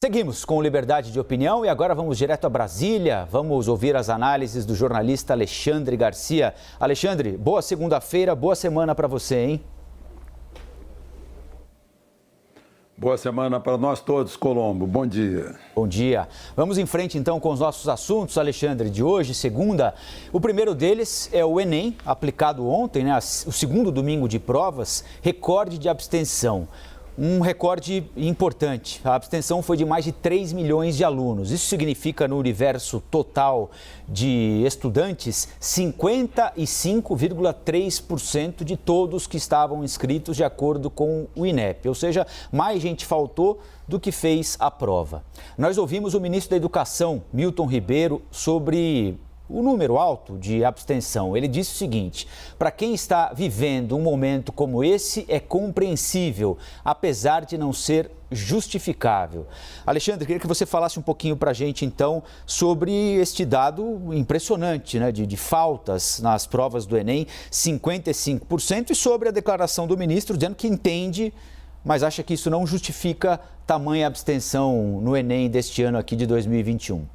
Seguimos com liberdade de opinião e agora vamos direto a Brasília. Vamos ouvir as análises do jornalista Alexandre Garcia. Alexandre, boa segunda-feira, boa semana para você, hein? Boa semana para nós todos, Colombo. Bom dia. Bom dia. Vamos em frente então com os nossos assuntos, Alexandre, de hoje, segunda. O primeiro deles é o Enem, aplicado ontem, né? O segundo domingo de provas, recorde de abstenção. Um recorde importante. A abstenção foi de mais de 3 milhões de alunos. Isso significa, no universo total de estudantes, 55,3% de todos que estavam inscritos, de acordo com o INEP. Ou seja, mais gente faltou do que fez a prova. Nós ouvimos o ministro da Educação, Milton Ribeiro, sobre o número alto de abstenção. Ele disse o seguinte: para quem está vivendo um momento como esse, é compreensível, apesar de não ser justificável. Alexandre, queria que você falasse um pouquinho para a gente, então, sobre este dado impressionante, né, de faltas nas provas do Enem, 55%, e sobre a declaração do ministro dizendo que entende, mas acha que isso não justifica tamanha abstenção no Enem deste ano aqui de 2021.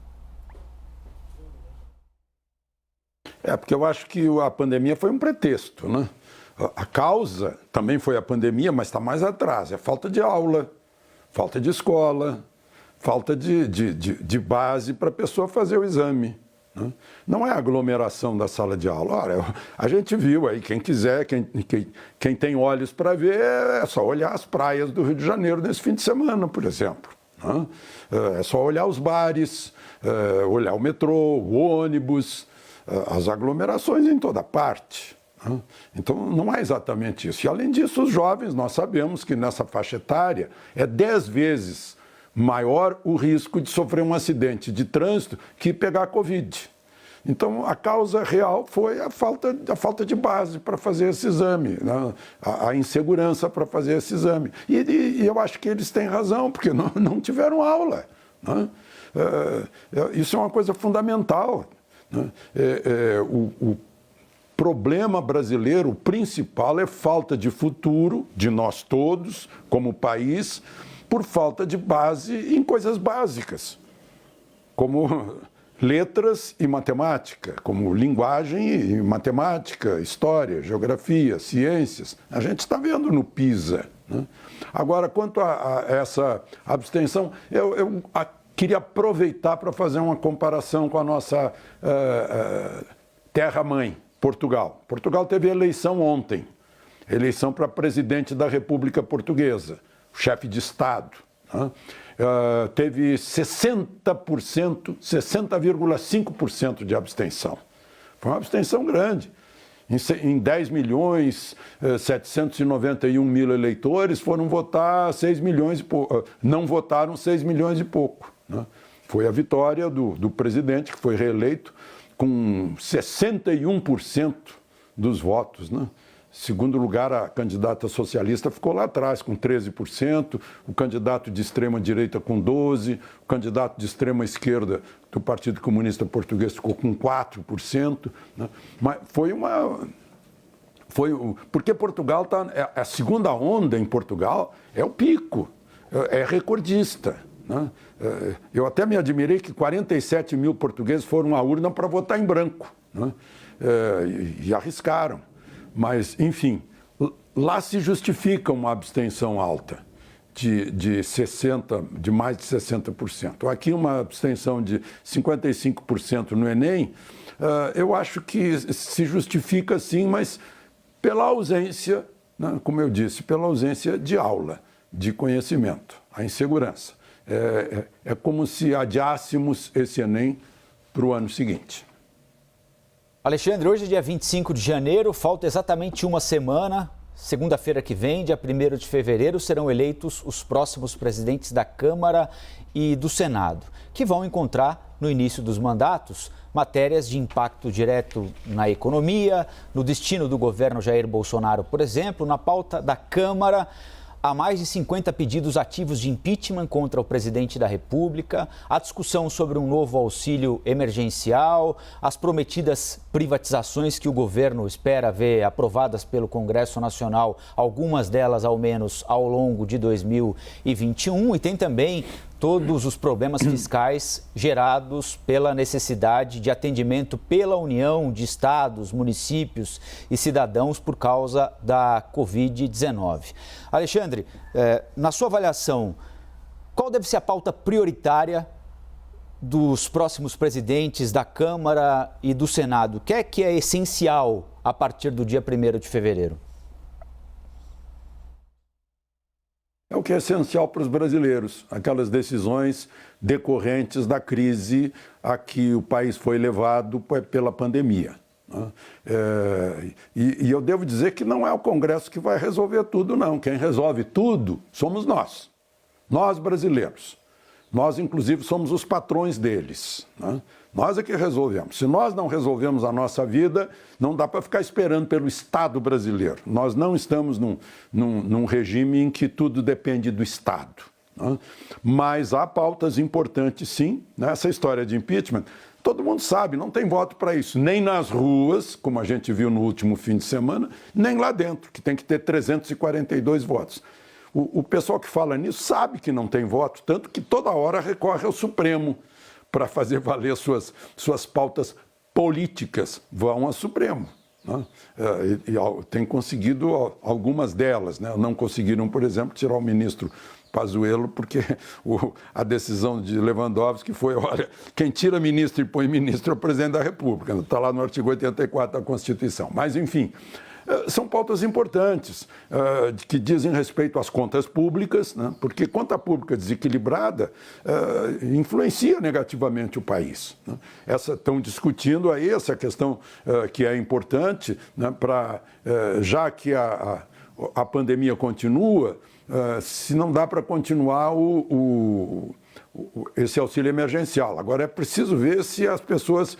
Porque eu acho que a pandemia foi um pretexto, né? A causa também foi a pandemia, mas está mais atrás. É falta de aula, falta de escola, falta de base para a pessoa fazer o exame, né? Não é a aglomeração da sala de aula. Olha, a gente viu aí, quem quiser, quem tem olhos para ver, é só olhar as praias do Rio de Janeiro nesse fim de semana, por exemplo, né? É só olhar os bares, olhar o metrô, o ônibus, as aglomerações em toda parte, né? Então não é exatamente isso. E além disso, os jovens, nós sabemos que nessa faixa etária é 10 vezes maior o risco de sofrer um acidente de trânsito que pegar Covid. Então a causa real foi a falta de base para fazer esse exame, né? A insegurança para fazer esse exame. E eu acho que eles têm razão, porque não tiveram aula, né? Isso é uma coisa fundamental. O problema brasileiro, o principal, é falta de futuro de nós todos, como país, por falta de base em coisas básicas, como letras e matemática, como linguagem e matemática, história, geografia, ciências. A gente está vendo no PISA, né? Agora, quanto a essa abstenção, eu queria aproveitar para fazer uma comparação com a nossa terra-mãe, Portugal. Portugal teve eleição ontem, eleição para presidente da República Portuguesa, chefe de Estado, né? Teve 60,5% de abstenção. Foi uma abstenção grande. Em 10 milhões, 791 mil eleitores foram votar 6 milhões e pouco, não votaram 6 milhões e pouco, né? Foi a vitória do presidente, que foi reeleito com 61% dos votos, né? Segundo lugar, a candidata socialista ficou lá atrás, com 13%, o candidato de extrema-direita com 12%, o candidato de extrema-esquerda do Partido Comunista Português ficou com 4%, né? Mas porque Portugal está... A segunda onda em Portugal é o pico, é recordista, né? Eu até me admirei que 47 mil portugueses foram à urna para votar em branco, né? E arriscaram. Mas, enfim, lá se justifica uma abstenção alta, de mais de 60%. Aqui uma abstenção de 55% no Enem, eu acho que se justifica sim, mas pela ausência, né, como eu disse, pela ausência de aula, de conhecimento, a insegurança. É como se adiássemos esse Enem para o ano seguinte. Alexandre, hoje é dia 25 de janeiro, falta exatamente uma semana. Segunda-feira que vem, dia 1º de fevereiro, serão eleitos os próximos presidentes da Câmara e do Senado, que vão encontrar, no início dos mandatos, matérias de impacto direto na economia, no destino do governo Jair Bolsonaro, por exemplo. Na pauta da Câmara, há mais de 50 pedidos ativos de impeachment contra o presidente da República, a discussão sobre um novo auxílio emergencial, as prometidas privatizações que o governo espera ver aprovadas pelo Congresso Nacional, algumas delas ao menos ao longo de 2021, e tem também todos os problemas fiscais gerados pela necessidade de atendimento pela União de estados, municípios e cidadãos por causa da Covid-19. Alexandre, na sua avaliação, qual deve ser a pauta prioritária dos próximos presidentes da Câmara e do Senado? O que é essencial a partir do dia 1º de fevereiro? É o que é essencial para os brasileiros, aquelas decisões decorrentes da crise a que o país foi levado pela pandemia. E eu devo dizer que não é o Congresso que vai resolver tudo, não. Quem resolve tudo somos nós brasileiros. Nós, inclusive, somos os patrões deles. Nós é que resolvemos. Se nós não resolvemos a nossa vida, não dá para ficar esperando pelo Estado brasileiro. Nós não estamos num regime em que tudo depende do Estado. Mas há pautas importantes, sim. Essa história de impeachment, todo mundo sabe, não tem voto para isso. Nem nas ruas, como a gente viu no último fim de semana, nem lá dentro, que tem que ter 342 votos. O pessoal que fala nisso sabe que não tem voto, tanto que toda hora recorre ao Supremo para fazer valer suas pautas políticas. Vão ao Supremo. E tem conseguido algumas delas. Não conseguiram, por exemplo, tirar o ministro Pazuello, porque a decisão de Lewandowski foi, olha, quem tira ministro e põe ministro é o presidente da República. Está lá no artigo 84 da Constituição. Mas, enfim, são pautas importantes, que dizem respeito às contas públicas, porque conta pública desequilibrada influencia negativamente o país. Estão discutindo aí essa questão que é importante, já que a pandemia continua, se não dá para continuar esse auxílio emergencial. Agora é preciso ver se as pessoas,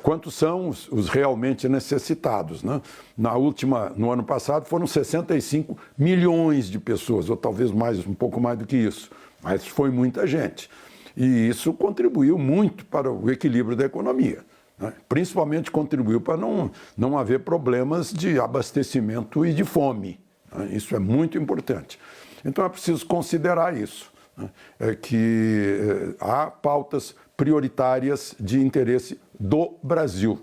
quantos são os realmente necessitados. No ano passado foram 65 milhões de pessoas, ou talvez um pouco mais do que isso, mas foi muita gente. E isso contribuiu muito para o equilíbrio da economia. Principalmente contribuiu para não haver problemas de abastecimento e de fome. Isso é muito importante. Então é preciso considerar isso. Que há pautas prioritárias de interesse do Brasil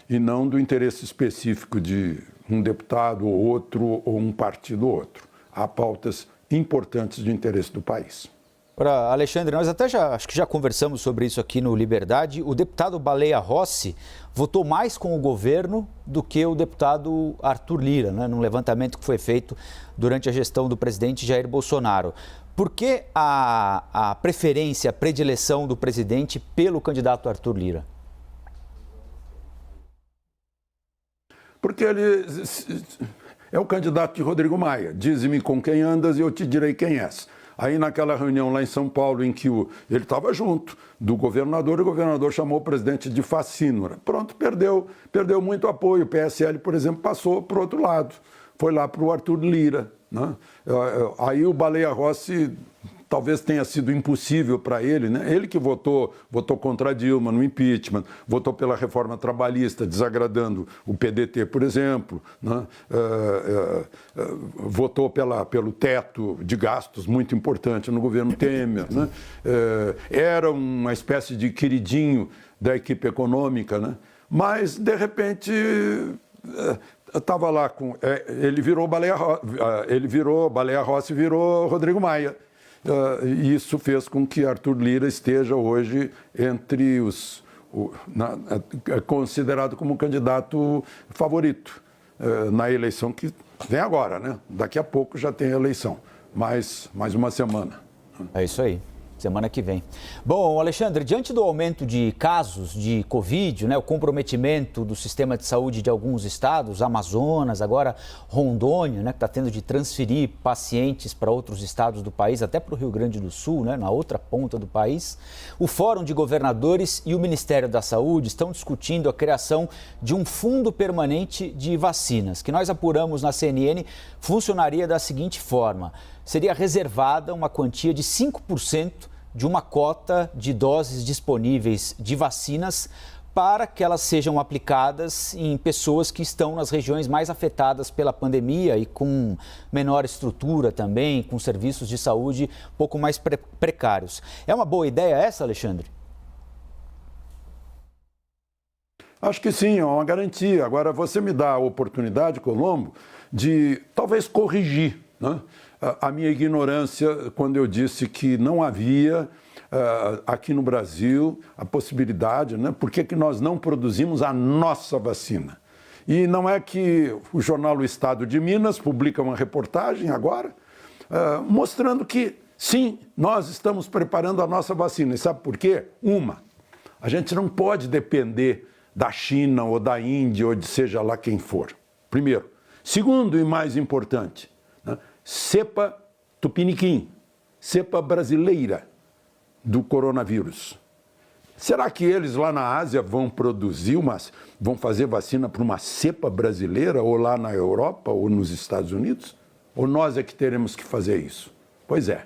e não do interesse específico de um deputado ou outro ou um partido ou outro. Há pautas importantes de interesse do país. Alexandre, nós até acho que já conversamos sobre isso aqui no Liberdade. O deputado Baleia Rossi votou mais com o governo do que o deputado Arthur Lira, num levantamento que foi feito durante a gestão do presidente Jair Bolsonaro. Por que a preferência, a predileção do presidente pelo candidato Arthur Lira? Porque ele é o candidato de Rodrigo Maia. Dize-me com quem andas e eu te direi quem és. Aí naquela reunião lá em São Paulo, em que ele estava junto do governador, e o governador chamou o presidente de facínora. Pronto, perdeu muito apoio. O PSL, por exemplo, passou para o outro lado. Foi lá para o Arthur Lira. Aí o Baleia Rossi talvez tenha sido impossível para ele, Ele que votou contra a Dilma no impeachment, votou pela reforma trabalhista, desagradando o PDT, por exemplo, votou pelo teto de gastos muito importante no governo Temer, era uma espécie de queridinho da equipe econômica, mas de repente estava lá com ele virou Baleia Rossi, virou Rodrigo Maia. E isso fez com que Arthur Lira esteja hoje entre considerado como candidato favorito na eleição que vem agora, Daqui a pouco já tem a eleição, mais uma semana. É isso aí. Semana que vem. Bom, Alexandre, diante do aumento de casos de Covid, o comprometimento do sistema de saúde de alguns estados, Amazonas, agora Rondônia, que está tendo de transferir pacientes para outros estados do país, até para o Rio Grande do Sul, na outra ponta do país, o Fórum de Governadores e o Ministério da Saúde estão discutindo a criação de um fundo permanente de vacinas, que nós apuramos na CNN, funcionaria da seguinte forma: seria reservada uma quantia de 5% de uma cota de doses disponíveis de vacinas para que elas sejam aplicadas em pessoas que estão nas regiões mais afetadas pela pandemia e com menor estrutura também, com serviços de saúde um pouco mais precários. É uma boa ideia essa, Alexandre? Acho que sim, é uma garantia. Agora, você me dá a oportunidade, Colombo, de talvez corrigir, né, a minha ignorância quando eu disse que não havia aqui no Brasil a possibilidade, né, por que nós não produzimos a nossa vacina? E não é que o jornal O Estado de Minas publica uma reportagem agora mostrando que, sim, nós estamos preparando a nossa vacina. E sabe por quê? A gente não pode depender da China ou da Índia ou de seja lá quem for. Primeiro. Segundo e mais importante, né, cepa tupiniquim, cepa brasileira do coronavírus. Será que eles lá na Ásia vão vão fazer vacina para uma cepa brasileira ou lá na Europa ou nos Estados Unidos? Ou nós é que teremos que fazer isso? Pois é,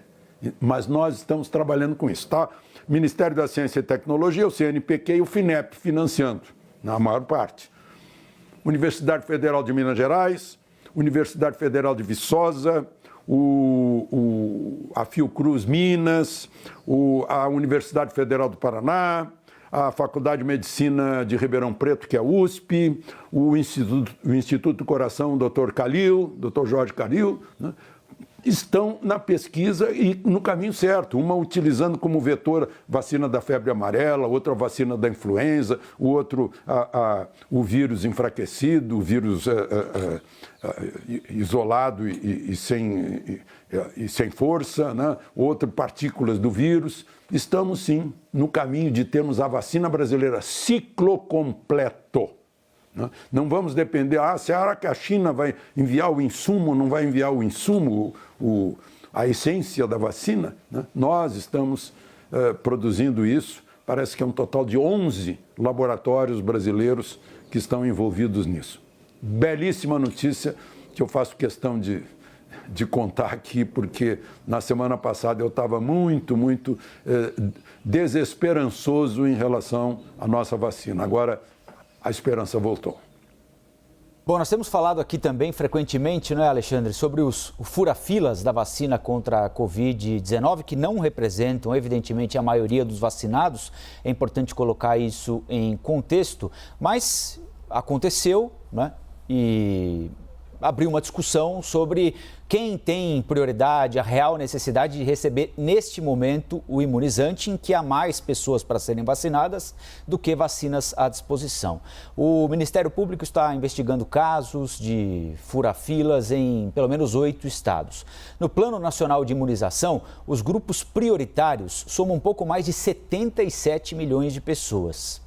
mas nós estamos trabalhando com isso, tá? Ministério da Ciência e Tecnologia, o CNPq e o FINEP financiando, na maior parte. Universidade Federal de Minas Gerais, Universidade Federal de Viçosa, a Fiocruz Minas, a Universidade Federal do Paraná, a Faculdade de Medicina de Ribeirão Preto, que é a USP, o Instituto do Coração, Dr. Jorge Calil, né, estão na pesquisa e no caminho certo, uma utilizando como vetor vacina da febre amarela, outra vacina da influenza, o outro o vírus enfraquecido, o vírus isolado e sem força, né? Outro partículas do vírus. Estamos sim no caminho de termos a vacina brasileira ciclo completo. Não vamos depender, será que a China vai enviar o insumo, não vai enviar o insumo, a essência da vacina? Nós estamos produzindo isso, parece que é um total de 11 laboratórios brasileiros que estão envolvidos nisso. Belíssima notícia que eu faço questão de contar aqui, porque na semana passada eu estava muito desesperançoso em relação à nossa vacina. Agora, a esperança voltou. Bom, nós temos falado aqui também frequentemente, né, Alexandre, sobre o fura-filas da vacina contra a Covid-19, que não representam, evidentemente, a maioria dos vacinados. É importante colocar isso em contexto, mas aconteceu, né, e abriu uma discussão sobre quem tem prioridade, a real necessidade de receber neste momento o imunizante, em que há mais pessoas para serem vacinadas do que vacinas à disposição. O Ministério Público está investigando casos de fura-filas em pelo menos 8 estados. No Plano Nacional de Imunização, os grupos prioritários somam um pouco mais de 77 milhões de pessoas.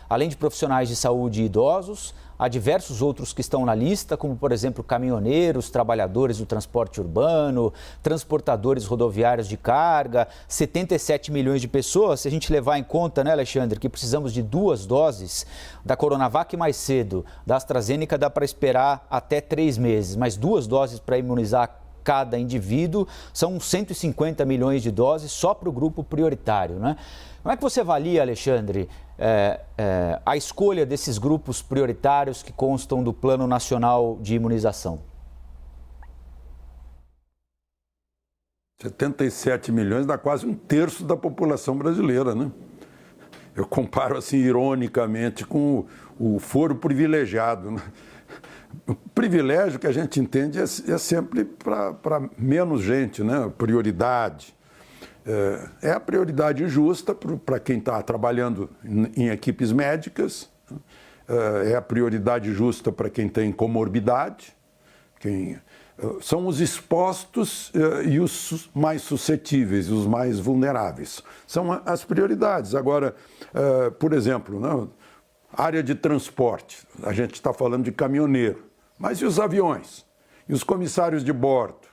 Além de profissionais de saúde e idosos, há diversos outros que estão na lista, como, por exemplo, caminhoneiros, trabalhadores do transporte urbano, transportadores rodoviários de carga, 77 milhões de pessoas. Se a gente levar em conta, né, Alexandre, que precisamos de 2 doses da Coronavac mais cedo, da AstraZeneca dá para esperar até 3 meses, mas 2 doses para imunizar cada indivíduo, são 150 milhões de doses só para o grupo prioritário, né? Como é que você avalia, Alexandre, a escolha desses grupos prioritários que constam do Plano Nacional de Imunização? 77 milhões dá quase 1/3 da população brasileira, né? Eu comparo assim, ironicamente, com o foro privilegiado, né? O privilégio que a gente entende é sempre para menos gente, né? Prioridade. É a prioridade justa para quem está trabalhando em equipes médicas, é a prioridade justa para quem tem comorbidade, são os expostos e os mais suscetíveis, os mais vulneráveis. São as prioridades. Agora, por exemplo, né, área de transporte, a gente está falando de caminhoneiro, mas e os aviões? E os comissários de bordo?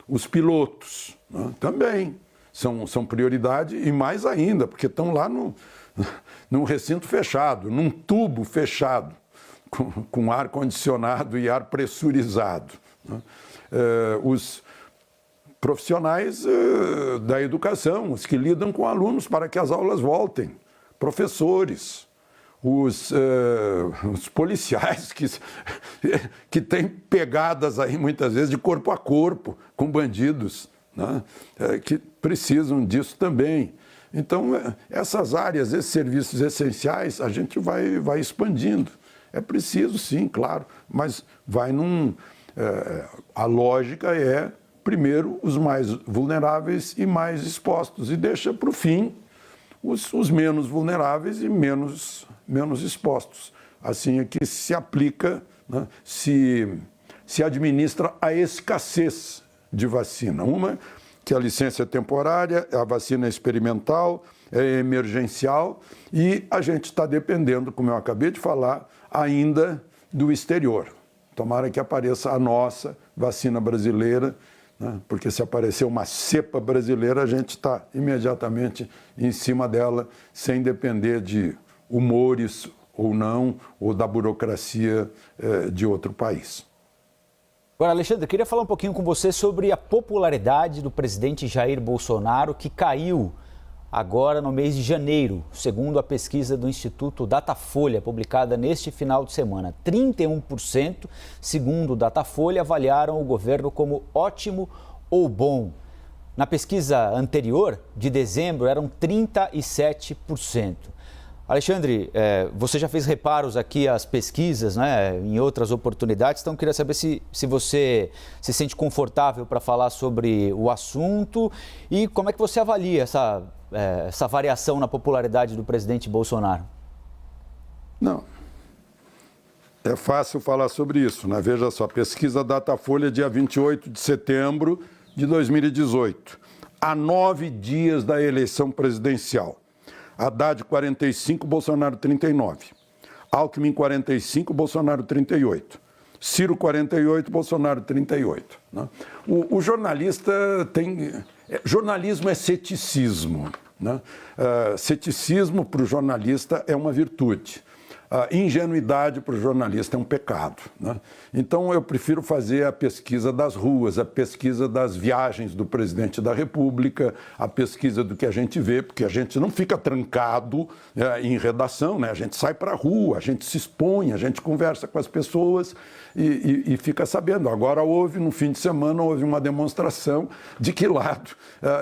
Os pilotos, né, também são prioridade, e mais ainda, porque estão lá num recinto fechado, num tubo fechado, com ar-condicionado e ar pressurizado, né? Os profissionais da educação, os que lidam com alunos para que as aulas voltem, professores, os policiais que têm pegadas aí muitas vezes de corpo a corpo com bandidos, né? Que precisam disso também. Então, essas áreas, esses serviços essenciais, a gente vai expandindo. É preciso, sim, claro, mas vai a lógica é, primeiro, os mais vulneráveis e mais expostos, e deixa para o fim os menos vulneráveis e menos expostos. Assim é que se aplica, né, se administra a escassez de vacina. Uma, que a licença é temporária, a vacina é experimental, é emergencial, e a gente está dependendo, como eu acabei de falar, ainda do exterior. Tomara que apareça a nossa vacina brasileira, né? Porque se aparecer uma cepa brasileira, a gente está imediatamente em cima dela, sem depender de humores ou não, ou da burocracia de outro país. Agora, Alexandre, eu queria falar um pouquinho com você sobre a popularidade do presidente Jair Bolsonaro, que caiu agora no mês de janeiro, segundo a pesquisa do Instituto Datafolha, publicada neste final de semana. 31%, segundo o Datafolha, avaliaram o governo como ótimo ou bom. Na pesquisa anterior, de dezembro, eram 37%. Alexandre, você já fez reparos aqui às pesquisas, né, em outras oportunidades, então eu queria saber se você se sente confortável para falar sobre o assunto e como é que você avalia essa variação na popularidade do presidente Bolsonaro. Não, é fácil falar sobre isso, né? Veja só, pesquisa Datafolha, dia 28 de setembro de 2018, a 9 dias da eleição presidencial. Haddad 45, Bolsonaro 39. Alckmin 45, Bolsonaro 38. Ciro 48, Bolsonaro 38. Né? O jornalista tem... Jornalismo é ceticismo. Né? Ceticismo para o jornalista é uma virtude. Ingenuidade para o jornalista é um pecado. Né? Então, eu prefiro fazer a pesquisa das ruas, a pesquisa das viagens do presidente da República, a pesquisa do que a gente vê, porque a gente não fica trancado em redação, né? A gente sai para a rua, a gente se expõe, a gente conversa com as pessoas e fica sabendo. Agora, no fim de semana, houve uma demonstração de que lado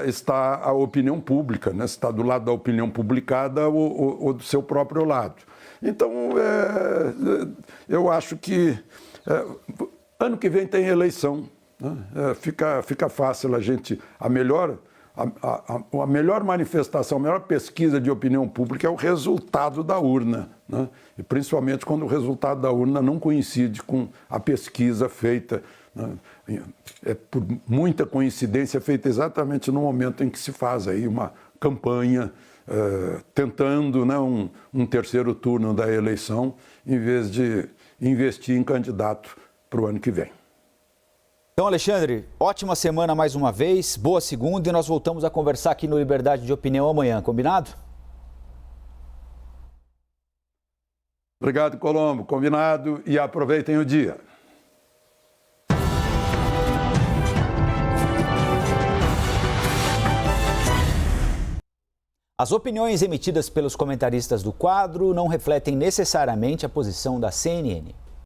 está a opinião pública, né? Se está do lado da opinião publicada ou do seu próprio lado. Então, eu acho que ano que vem tem eleição, né? Fica fácil a gente... A melhor manifestação, a melhor pesquisa de opinião pública é o resultado da urna, né? E principalmente quando o resultado da urna não coincide com a pesquisa feita, né? Por muita coincidência, feita exatamente no momento em que se faz aí uma campanha tentando, né, um terceiro turno da eleição, em vez de investir em candidato para o ano que vem. Então, Alexandre, ótima semana mais uma vez, boa segunda, e nós voltamos a conversar aqui no Liberdade de Opinião amanhã, combinado? Obrigado, Colombo, combinado, e aproveitem o dia. As opiniões emitidas pelos comentaristas do quadro não refletem necessariamente a posição da CNN.